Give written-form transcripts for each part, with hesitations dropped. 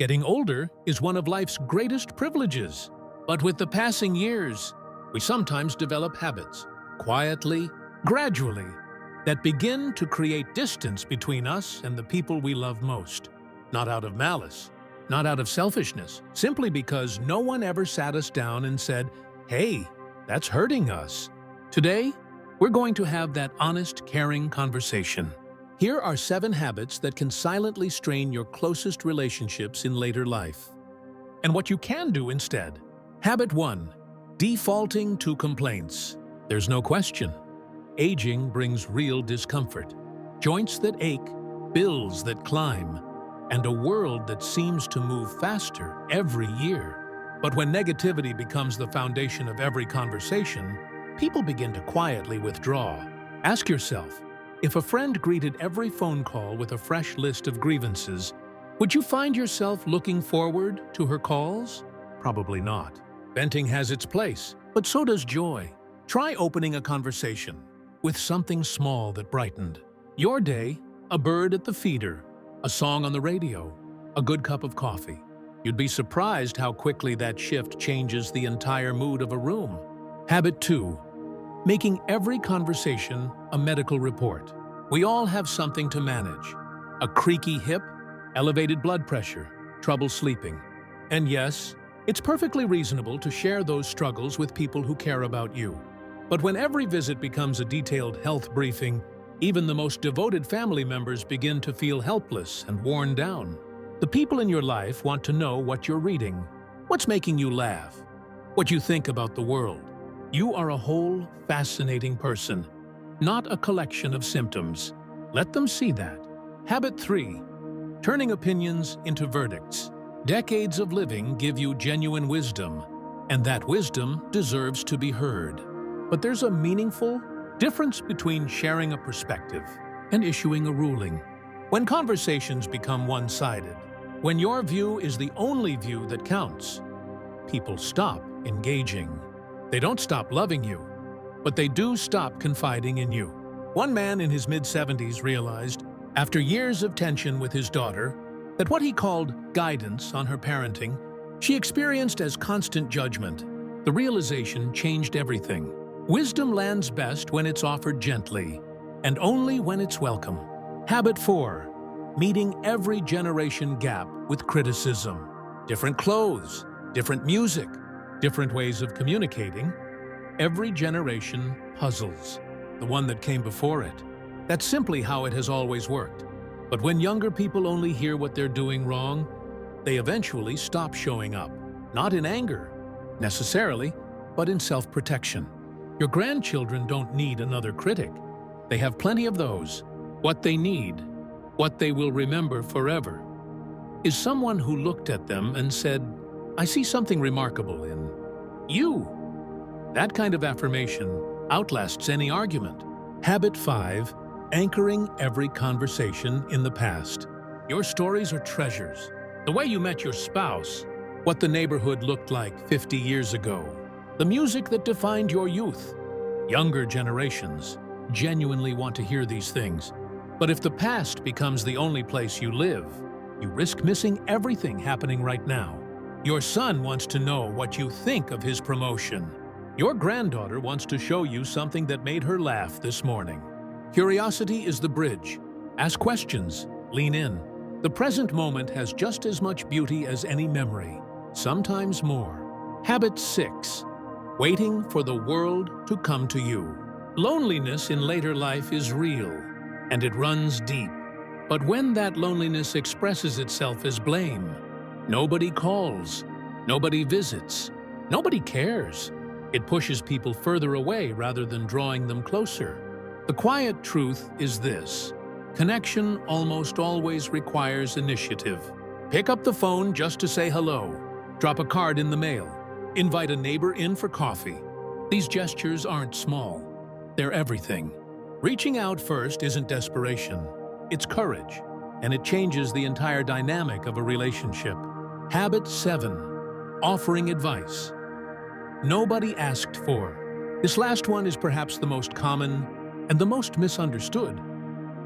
Getting older is one of life's greatest privileges. But with the passing years, we sometimes develop habits, quietly, gradually, that begin to create distance between us and the people we love most. Not out of malice, not out of selfishness, simply because no one ever sat us down and said, "Hey, that's hurting us." Today, we're going to have that honest, caring conversation. Here are 7 habits that can silently strain your closest relationships in later life. And what you can do instead. Habit 1. Defaulting to complaints. There's no question. Aging brings real discomfort. Joints that ache, bills that climb, and a world that seems to move faster every year. But when negativity becomes the foundation of every conversation, people begin to quietly withdraw. Ask yourself, if a friend greeted every phone call with a fresh list of grievances, would you find yourself looking forward to her calls? Probably not. Venting has its place, but so does joy. Try opening a conversation with something small that brightened your day: a bird at the feeder, a song on the radio, a good cup of coffee. You'd be surprised how quickly that shift changes the entire mood of a room. Habit 2. Making every conversation a medical report. We all have something to manage. A creaky hip, elevated blood pressure, trouble sleeping. And yes, it's perfectly reasonable to share those struggles with people who care about you. But when every visit becomes a detailed health briefing, even the most devoted family members begin to feel helpless and worn down. The people in your life want to know what you're reading, what's making you laugh, what you think about the world. You are a whole, fascinating person, not a collection of symptoms. Let them see that. Habit 3. Turning opinions into verdicts. Decades of living give you genuine wisdom, and that wisdom deserves to be heard. But there's a meaningful difference between sharing a perspective and issuing a ruling. When conversations become one-sided, when your view is the only view that counts, people stop engaging. They don't stop loving you, but they do stop confiding in you. One man in his mid-70s realized, after years of tension with his daughter, that what he called guidance on her parenting, she experienced as constant judgment. The realization changed everything. Wisdom lands best when it's offered gently, and only when it's welcome. Habit 4. Meeting every generation gap with criticism. Different clothes, different music, different ways of communicating. Every generation puzzles the one that came before it. That's simply how it has always worked. But when younger people only hear what they're doing wrong, they eventually stop showing up. Not in anger, necessarily, but in self-protection. Your grandchildren don't need another critic. They have plenty of those. What they need, what they will remember forever, is someone who looked at them and said, "I see something remarkable in you." That kind of affirmation outlasts any argument. Habit 5. Anchoring every conversation in the past. Your stories are treasures. The way you met your spouse, what the neighborhood looked like 50 years ago, the music that defined your youth. Younger generations genuinely want to hear these things. But if the past becomes the only place you live, you risk missing everything happening right now. Your son wants to know what you think of his promotion. Your granddaughter wants to show you something that made her laugh this morning. Curiosity is the bridge. Ask questions, lean in. The present moment has just as much beauty as any memory, sometimes more. Habit 6. Waiting for the world to come to you. Loneliness in later life is real, and it runs deep. But when that loneliness expresses itself as blame, nobody calls, nobody visits, nobody cares. It pushes people further away rather than drawing them closer. The quiet truth is this: connection almost always requires initiative. Pick up the phone just to say hello, drop a card in the mail, invite a neighbor in for coffee. These gestures aren't small, they're everything. Reaching out first isn't desperation, it's courage, and it changes the entire dynamic of a relationship. Habit 7. Offering advice. Nobody asked for. This last one is perhaps the most common and the most misunderstood,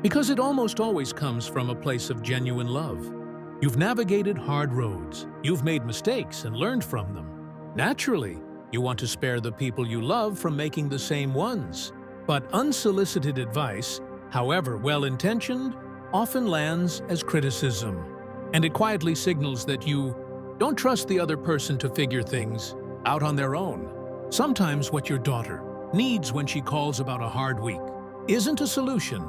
because it almost always comes from a place of genuine love. You've navigated hard roads. You've made mistakes and learned from them. Naturally, you want to spare the people you love from making the same ones. But unsolicited advice, however well-intentioned, often lands as criticism. And it quietly signals that you don't trust the other person to figure things out on their own. Sometimes what your daughter needs when she calls about a hard week isn't a solution.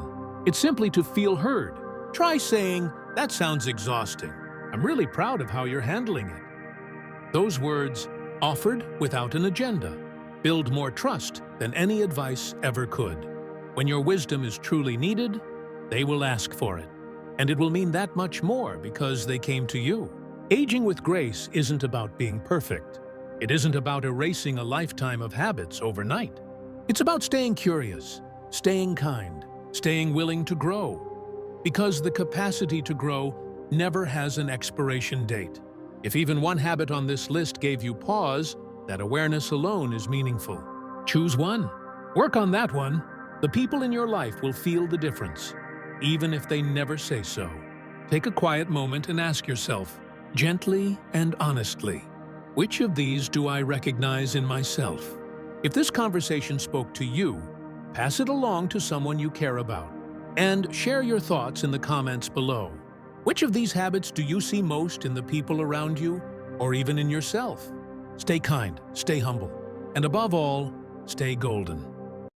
It's simply to feel heard. Try saying, "That sounds exhausting. I'm really proud of how you're handling it." Those words, offered without an agenda, build more trust than any advice ever could. When your wisdom is truly needed, they will ask for it. And it will mean that much more because they came to you. Aging with grace isn't about being perfect. It isn't about erasing a lifetime of habits overnight. It's about staying curious, staying kind, staying willing to grow. Because the capacity to grow never has an expiration date. If even one habit on this list gave you pause, that awareness alone is meaningful. Choose one. Work on that one. The people in your life will feel the difference, even if they never say so. Take a quiet moment and ask yourself, gently and honestly, which of these do I recognize in myself? If this conversation spoke to you, pass it along to someone you care about. And share your thoughts in the comments below. Which of these habits do you see most in the people around you, or even in yourself? Stay kind, stay humble, and above all, stay golden.